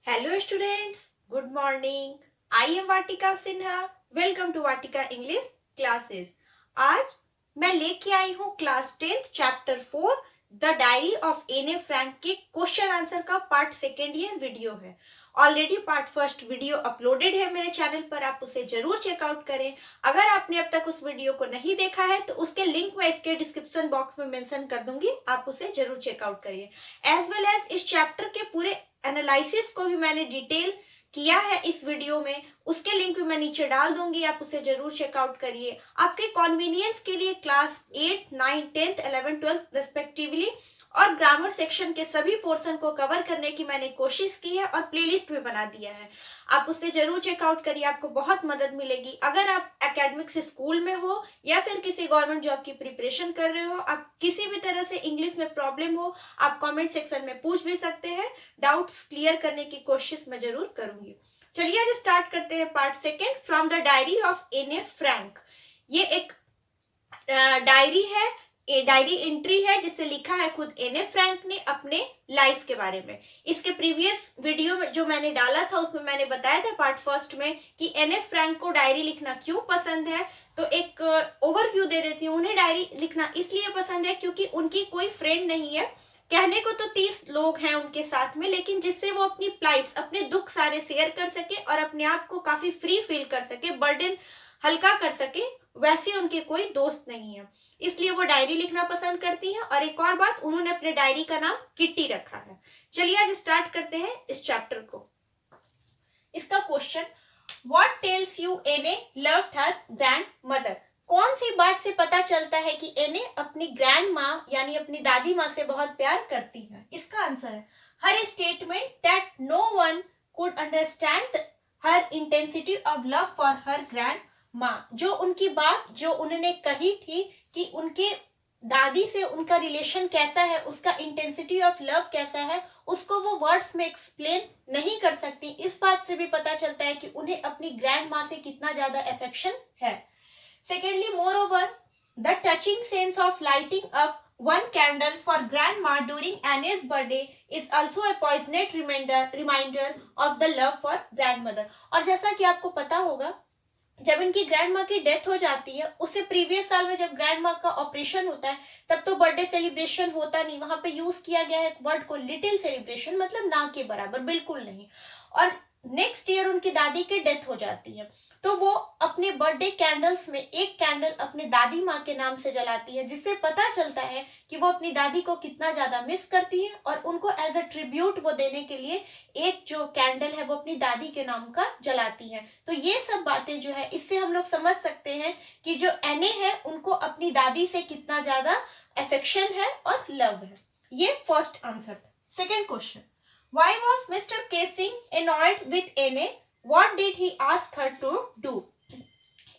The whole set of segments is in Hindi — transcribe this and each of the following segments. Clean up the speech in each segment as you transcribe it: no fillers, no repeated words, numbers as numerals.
Hello students, good morning. I am Vatika Sinha. Welcome to Vatika English classes. आज मैं लेके आई हूँ class 10th chapter 4 the diary of एने फ्रैंक के क्वेश्चन आंसर का पार्ट सेकेंड ये वीडियो है। Already part first video uploaded है मेरे चैनल पर, आप उसे जरूर चेकआउट करें। अगर आपने अब तक उस वीडियो को नहीं देखा है तो उसके लिंक मैं इसके डिस्क्रिप्शन बॉक्स में मेंशन कर दूंगी, आप उसे जरूर चेकआउट करिए। एज वेल एज इस चैप्टर के पूरे एनालिसिस को भी मैंने डिटेल किया है इस वीडियो में, उसके लिंक भी मैं नीचे डाल दूंगी, आप उसे जरूर चेकआउट करिए। आपके कॉन्वीनियंस के लिए क्लास 8, 9, 10, 11, 12 रेस्पेक्टिवली और ग्रामर सेक्शन के सभी पोर्शन को कवर करने की मैंने कोशिश की है और प्लेलिस्ट भी बना दिया है, आप उसे जरूर चेकआउट करिए, आपको बहुत मदद मिलेगी। अगर आप एकेडमिक्स स्कूल में हो या फिर किसी गवर्नमेंट जॉब की प्रिपरेशन कर रहे हो, आप किसी भी तरह से इंग्लिश में प्रॉब्लम हो, आप कमेंट सेक्शन में पूछ भी सकते हैं, डाउट्स क्लियर करने की कोशिश मैं जरूर करूंगी। चलिए आज स्टार्ट करते हैं part second from the diary of एने फ्रैंक। ये एक डायरी है, डायरी एंट्री है जिसे लिखा है खुद एने फ्रैंक ने अपने लाइफ के बारे में। इसके प्रीवियस वीडियो में जो मैंने डाला था उसमें मैंने बताया था पार्ट फर्स्ट में कि एने फ्रैंक को डायरी लिखना क्यों पसंद है, तो एक ओवरव्यू दे रही थी। उन्हें डायरी लिखना इसलिए पसंद है क्योंकि उनकी कोई फ्रेंड नहीं है, कहने को तो 30 लोग हैं उनके साथ में, लेकिन जिससे वो अपनी प्लाइट्स, अपने दुख सारे शेयर कर सके और अपने आप को काफी फ्री फील कर सके, बर्डन हल्का कर सके, वैसे उनके कोई दोस्त नहीं है, इसलिए वो डायरी लिखना पसंद करती हैं। और एक और बात, उन्होंने अपने डायरी का नाम किट्टी रखा है। चलिए आज स्टार्ट करते हैं इस चैप्टर को। इसका क्वेश्चन, व्हाट टेल्स यू एने लव्ड हर ग्रैंड मदर? कौन सी बात से पता चलता है कि एने अपनी ग्रैंड माँ यानी अपनी दादी माँ से बहुत प्यार करती है? इसका आंसर है her statement that no one could understand her intensity of love for her grand माँ। जो उनकी बात जो उन्होंने कही थी कि उनके दादी से उनका रिलेशन कैसा है, उसका इंटेंसिटी ऑफ लव कैसा है, उसको वो वर्ड्स में एक्सप्लेन नहीं कर सकती। इस बात से भी पता चलता है कि उन्हें अपनी ग्रैंड माँ से कितना ज्यादा अफेक्शन है। Secondly, moreover, the touching sense of lighting up one candle for grandma during Annie's birthday is also a poignant reminder of the love for grandmother. और जैसा कि आपको पता होगा, जब इनकी ग्रैंड माँ की डेथ हो जाती है, उससे प्रीवियस साल में जब ग्रैंड माँ का ऑपरेशन होता है, तब तो बर्थडे सेलिब्रेशन होता नहीं, वहां पे यूज किया गया है वर्ड को लिटिल सेलिब्रेशन, मतलब ना के बराबर, बिल्कुल नहीं। और नेक्स्ट ईयर उनकी दादी की डेथ हो जाती है, तो वो अपने बर्थडे कैंडल्स में एक कैंडल अपने दादी माँ के नाम से जलाती है, जिससे पता चलता है कि वो अपनी दादी को कितना ज्यादा मिस करती है और उनको एज अ ट्रिब्यूट वो देने के लिए एक जो कैंडल है वो अपनी दादी के नाम का जलाती है। तो ये सब बातें जो है, इससे हम लोग समझ सकते हैं कि जो एने है उनको अपनी दादी से कितना ज्यादा अफेक्शन है और लव है। ये फर्स्ट आंसर था। Second question, why was Mr. Casing annoyed with Anne? What did he ask her to do?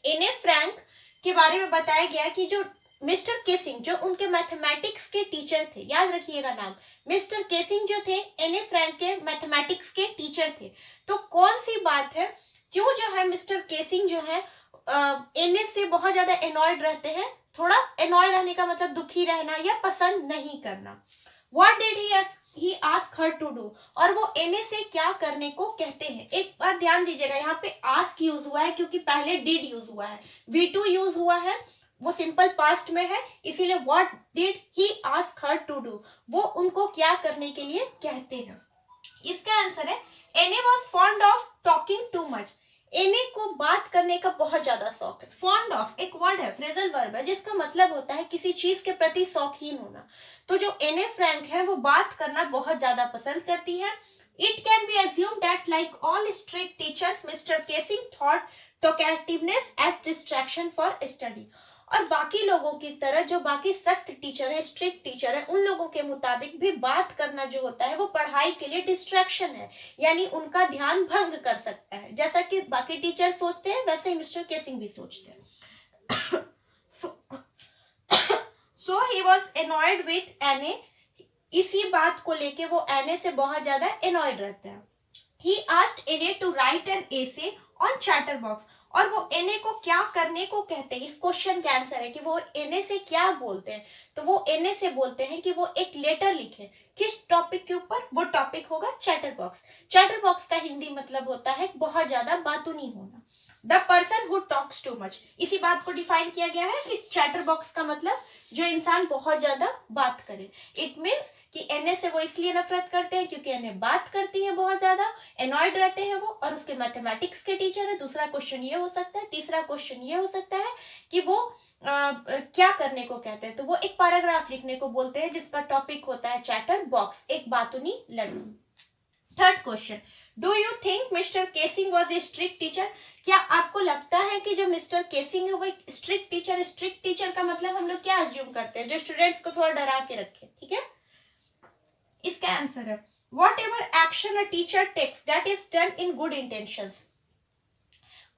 एने फ्रैंक के बारे में बताया गया कि जो मिस्टर केसिंग जो उनके मैथमेटिक्स के टीचर थे, याद रखिएगा नाम, मिस्टर केसिंग जो थे एने फ्रैंक के मैथमेटिक्स के टीचर थे। तो कौन सी बात है, क्यों जो है मिस्टर केसिंग जो है एने से बहुत ज्यादा एनॉयड रहते हैं? थोड़ा एनॉयड रहने का मतलब दुखी रहना या पसंद नहीं करना। What did he ask her to do? और वो एने से क्या करने को कहते हैं? एक बात ध्यान दीजिएगा, यहाँ पे ask यूज हुआ है क्योंकि पहले did यूज हुआ है, V2 यूज हुआ है, वो सिंपल पास्ट में है, इसीलिए what did he ask her to do? वो उनको क्या करने के लिए कहते हैं? इसका आंसर है एने was fond of talking too much. एने को बात करने का बहुत ज्यादा शौक है। फॉन्ड ऑफ एक वर्ड है, फ्रेजल वर्ब है, जिसका मतलब होता है किसी चीज के प्रति शौकीन होना। तो जो एने फ्रैंक है वो बात करना बहुत ज्यादा पसंद करती है। It can be assume that like all strict teachers mister Keining thought talkativeness as distraction for study. और बाकी लोगों की तरह जो बाकी सख्त टीचर है, स्ट्रिक्ट टीचर है, उन लोगों के मुताबिक भी बात करना जो होता है वो पढ़ाई के लिए डिस्ट्रैक्शन है, यानी उनका ध्यान भंग कर सकता है। जैसा कि बाकी टीचर सोचते हैं वैसे ही मिस्टर केसिंग भी सोचते हैं। सो ही वॉज एनॉयड विथ एने, इसी बात को लेके वो एने से बहुत ज्यादा एनॉयड रहते हैं। He asked Anne to write an essay on chatterbox, और वो एनए को क्या करने को कहते हैं, इस क्वेश्चन का आंसर है कि वो एनए से क्या बोलते हैं। तो वो एनए से बोलते हैं कि वो एक लेटर लिखे, किस टॉपिक के ऊपर, वो टॉपिक होगा चैटर बॉक्स। चैटर बॉक्स का हिंदी मतलब होता है बहुत ज्यादा बातूनी होना, the person who talks too much. इसी बात को डिफाइन किया गया है कि चैटर बॉक्स का मतलब जो इंसान बहुत ज्यादा बात करे। इट मीन्स कि एनए से वो इसलिए नफरत करते हैं क्योंकि एनए बात करती है बहुत ज्यादा, एनॉयड रहते हैं वो, और उसके मैथमेटिक्स के टीचर है। दूसरा क्वेश्चन ये हो सकता है, तीसरा क्वेश्चन ये हो सकता है कि वो क्या करने को कहते हैं। तो वो एक पैराग्राफ लिखने को बोलते हैं जिसका टॉपिक होता है चैटर बॉक्स, एक बातूनी लड़की। Third question, do you think mister Keining was a strict teacher? क्या आपको लगता है कि जो मिस्टर केसिंग है वो एक स्ट्रिक्ट टीचर? स्ट्रिक्ट टीचर का मतलब हम लोग क्या अज्यूम करते हैं, जो स्टूडेंट्स को थोड़ा डरा के रखे, ठीक है। इसका आंसर है whatever action a teacher takes that is done in good intentions.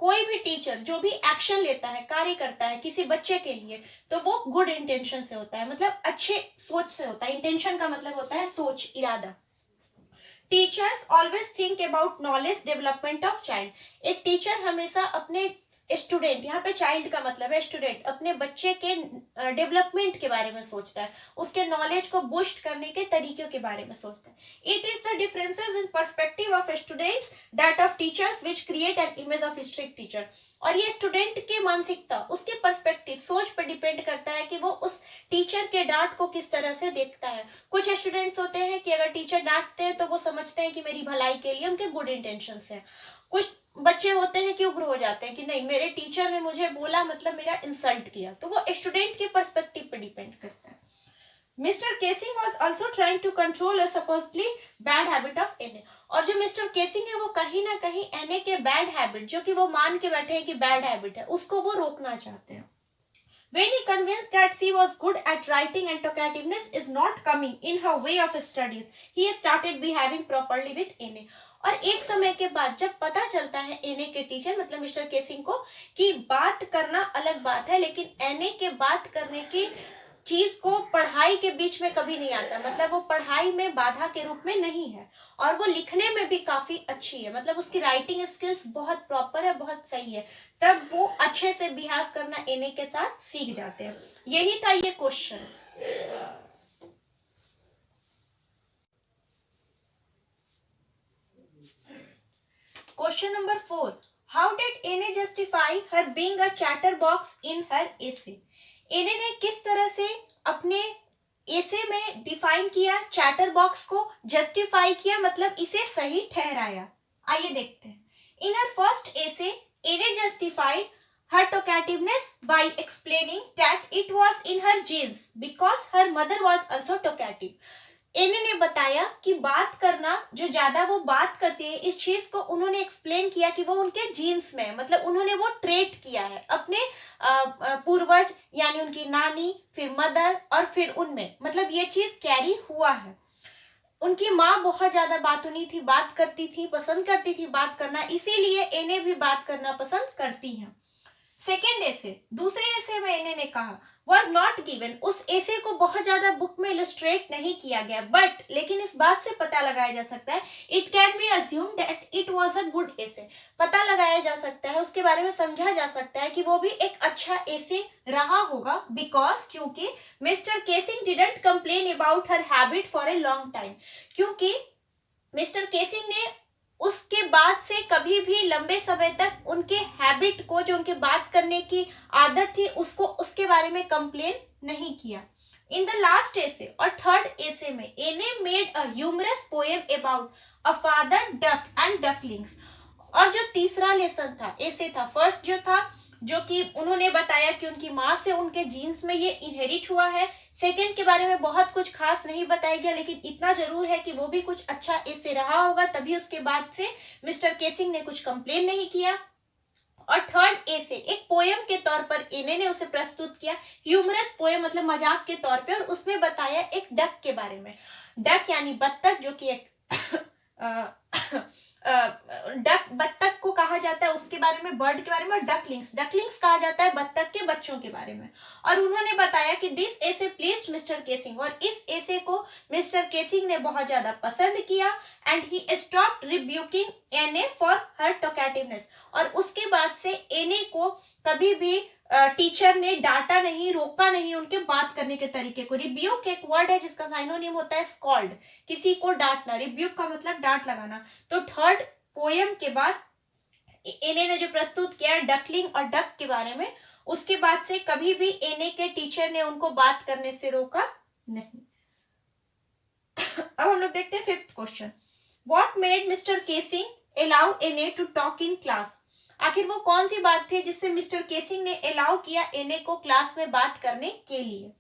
कोई भी टीचर जो भी एक्शन लेता है, कार्य करता है किसी बच्चे के लिए, तो वो गुड इंटेंशन से होता है, मतलब अच्छे सोच से होता है। इंटेंशन का मतलब होता है सोच, इरादा। Teachers always think about knowledge development of child. एक टीचर हमेशा अपने स्टूडेंट, यहाँ पे चाइल्ड का मतलब है स्टूडेंट, अपने बच्चे के डेवलपमेंट के बारे में सोचता है, उसके नॉलेज को बूस्ट करने के तरीकों के बारे में सोचता है। It is the differences in perspective of students that of teachers which create an image of strict teacher. और ये स्टूडेंट की मानसिकता, उसके पर्सपेक्टिव, सोच पर डिपेंड करता है कि वो उस टीचर के डांट को किस तरह से देखता है। कुछ स्टूडेंट्स होते हैं कि अगर टीचर डांटते हैं तो वो समझते हैं कि मेरी भलाई के लिए, उनके गुड इंटेंशन है। कुछ बच्चे होते हैं कि उग्र हो जाते हैं कि नहीं, मेरे टीचर ने मुझे बोला मतलब मेरा इंसल्ट किया। तो वो स्टूडेंट के पर्सपेक्टिव पे डिपेंड करता है। Mister Keining was also trying to control a supposedly bad habit of Anne. और जो मिस्टर केसिंग है वो कहीं ना कहीं एनए के बैड हैबिट, जो कि वो मान के बैठे हैं कि बैड हैबिट है, उसको वो रोकना चाहते हैं। When he convinced that she was good at writing and talkativeness is not coming in her way of studies, he started behaving properly with Anne. और एक समय के बाद जब पता चलता है एनए के टीचर मतलब मिस्टर केसिंग को कि बात करना अलग बात है, लेकिन एनए के बात करने की चीज को पढ़ाई के बीच में कभी नहीं आता, मतलब वो पढ़ाई में बाधा के रूप में नहीं है, और वो लिखने में भी काफी अच्छी है, मतलब उसकी राइटिंग स्किल्स बहुत प्रॉपर है, बहुत सही है, तब वो अच्छे से बिहेव करना एनए के साथ सीख जाते हैं। यही था ये question. Question number 4, how did Anne justify her being a chatterbox in her essay? Anne ने किस तरह से अपने एसे में डिफाइन किया चैटर बॉक्स को, जस्टिफाई किया मतलब इसे सही ठहराया। आइए देखते हैं। इन हर फर्स्ट एसे एनए justified her talkativeness by explaining that it was in her genes because her mother was also talkative. Anne ने बताया कि बात करना, जो ज्यादा वो बात करती है, इस चीज को उन्होंने एक्सप्लेन किया कि वो उनके जीन्स में है, मतलब उन्होंने वो ट्रेट किया है अपने पूर्वज यानी उनकी नानी, फिर मदर और फिर उनमें, मतलब ये चीज कैरी हुआ है। उनकी माँ बहुत ज्यादा बातूनी थी, बात करती थी, पसंद करती थी बात करना, इसीलिए एनए भी बात करना पसंद करती हैं। सेकेंड एसे, दूसरे एसे में एनए ने कहा was not given, उस एसे को बहुत ज्यादा बुक में इलस्ट्रेट नहीं किया गया, बट लेकिन इस बात से पता लगाया जा सकता है, it can be assumed that it was a good essay, पता लगाया जा सकता है, उसके बारे में समझा जा सकता है कि वो भी एक अच्छा एसे रहा होगा, बिकॉज क्योंकि mister casing didn't complain about her habit for a long time, क्योंकि मिस्टर केसिंग ने उसके बाद से कभी भी लंबे समय तक उनके हैबिट को, जो उनके बात करने की आदत थी, उसको, उसके बारे में कंप्लेन नहीं किया। इन द लास्ट एसे और थर्ड एसे में Anne made a humorous poem about a father duck and ducklings. और जो तीसरा लेसन था, एसे था, फर्स्ट जो था जो कि उन्होंने बताया कि उनकी माँ से उनके जीन्स में ये इनहेरिट हुआ है, सेकंड के बारे में बहुत कुछ खास नहीं बताया गया, लेकिन इतना जरूर है कि वो भी कुछ अच्छा एसे रहा होगा, तभी उसके बाद से मिस्टर केसिंग ने कुछ कंप्लेन नहीं किया। और थर्ड एसे एक पोएम के तौर पर एनए ने उसे प्रस्तुत किया, ह्यूमरस पोएम मतलब मजाक के तौर पे, और उसमें बताया एक डक के बारे में। डक यानी बत्तख, जो कि एक डक बत्तख को कहा जाता है उसके बारे में, बर्ड के बारे में, और डकलिंग्स कहा जाता है बत्तख के बच्चों के बारे में। और उन्होंने बताया कि this essay pleased mister casing, और इस एसे को मिस्टर केसिंग ने बहुत ज्यादा पसंद किया। एंड ही स्टॉप्ड रिब्यूकिंग एने फॉर हर टॉकेटिवनेस, और उसके बाद से एने को कभी भी टीचर ने डांटा नहीं, रोका नहीं उनके बात करने के तरीके को। रिब्यूक एक वर्ड है जिसका साइनोनिम होता है स्कॉल्ड, किसी को डांटना। रिब्यूक का मतलब डांट लगाना। तो थर्ड पोयम के बाद एने ने जो प्रस्तुत किया डकलिंग और डक के बारे में, उसके बाद से कभी भी एने के टीचर ने उनको बात करने से रोका नहीं। अब हम लोग देखते हैं fifth question, what made mister casing allow एने टू टॉक इन क्लास। आखिर वो कौन सी बात थी जिससे मिस्टर केसिंग ने अलाउ किया एने को क्लास में बात करने के लिए।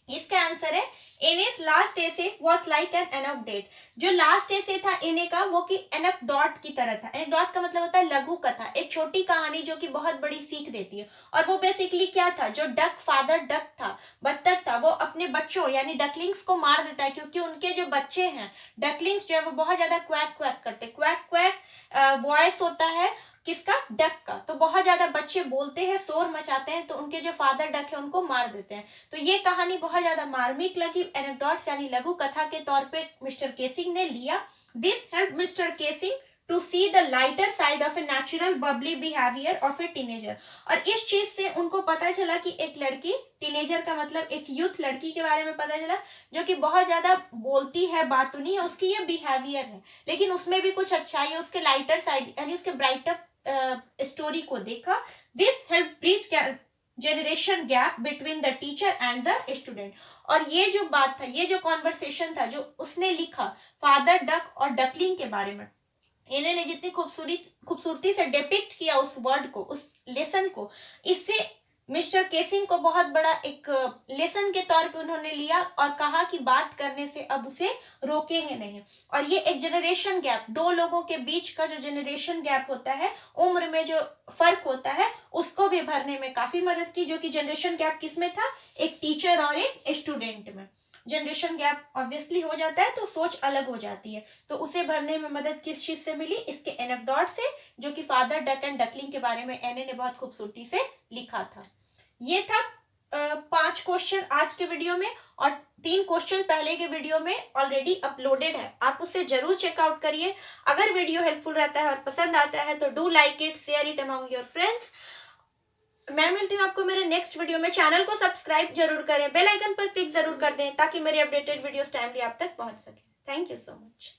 इसका आंसर है acnes last essay was like an anecdote. जो लास्ट एसे था एने का वो कि एनेक्डोट की तरह था। एनेक्डोट का मतलब होता है लघु कथा, एक छोटी कहानी जो कि बहुत बड़ी सीख देती है। और वो बेसिकली क्या था, जो डक फादर डक था, बत्तख था, वो अपने बच्चों यानी डकलिंग्स को मार देता है क्योंकि उनके जो बच्चे हैं डकलिंग्स जो है वो बहुत ज्यादा क्वैक क्वैक करते। क्वैक क्वैक वॉइस होता है किसका, डक का। तो बहुत ज्यादा बच्चे बोलते हैं, शोर मचाते हैं, तो उनके जो फादर डक है उनको मार देते हैं। तो ये कहानी बहुत ज्यादा मार्मिक लगी, एनेक्डोट्स यानी लघु कथा के तौर पे मिस्टर केसिंग ने लिया। This help mister Keining to see the lighter side of a natural bubbly behaviour of a teenager. और इस चीज से उनको पता चला कि एक लड़की, टीनेजर का मतलब एक यूथ लड़की के बारे में पता चला जो कि बहुत ज्यादा बोलती है, बातूनी है, उसकी ये बिहेवियर है, लेकिन उसमें भी कुछ अच्छाई है, उसके लाइटर साइड यानी उसके ब्राइटर स्टोरी को देखा। This help bridge generation gap between the teacher and the student. और ये जो बात था, ये जो कॉन्वर्सेशन था जो उसने लिखा फादर डक और डकलिंग के बारे में, इन्होंने जितनी खूबसूरती से डिपिक्ट किया उस वर्ड को, उस लेसन को, इससे मिस्टर केसिंग को बहुत बड़ा एक लेसन के तौर पे उन्होंने लिया और कहा कि बात करने से अब उसे रोकेंगे नहीं। और ये एक जनरेशन गैप, दो लोगों के बीच का जो जनरेशन गैप होता है, उम्र में जो फर्क होता है, उसको भी भरने में काफी मदद की। जो कि जनरेशन गैप किसमें था, एक टीचर और एक स्टूडेंट में। जनरेशन गैप ऑब्वियसली हो जाता है तो सोच अलग हो जाती है, तो उसे भरने में मदद किस चीज से मिली, इसके एनेक्डोट से, जो कि फादर डक एंड डकलिंग के बारे में एने ने बहुत खूबसूरती से लिखा था। ये था 5 क्वेश्चन आज के वीडियो में, और 3 क्वेश्चन पहले के वीडियो में ऑलरेडी अपलोडेड है, आप उसे जरूर चेकआउट करिए। अगर वीडियो हेल्पफुल रहता है और पसंद आता है तो do like it, share it among your friends. मैं मिलती हूँ आपको मेरे नेक्स्ट वीडियो में। चैनल को सब्सक्राइब जरूर करें, बेल आइकन पर क्लिक जरूर कर दें ताकि मेरे अपडेटेड वीडियोस टाइमली आप तक पहुंच सके। Thank you so much.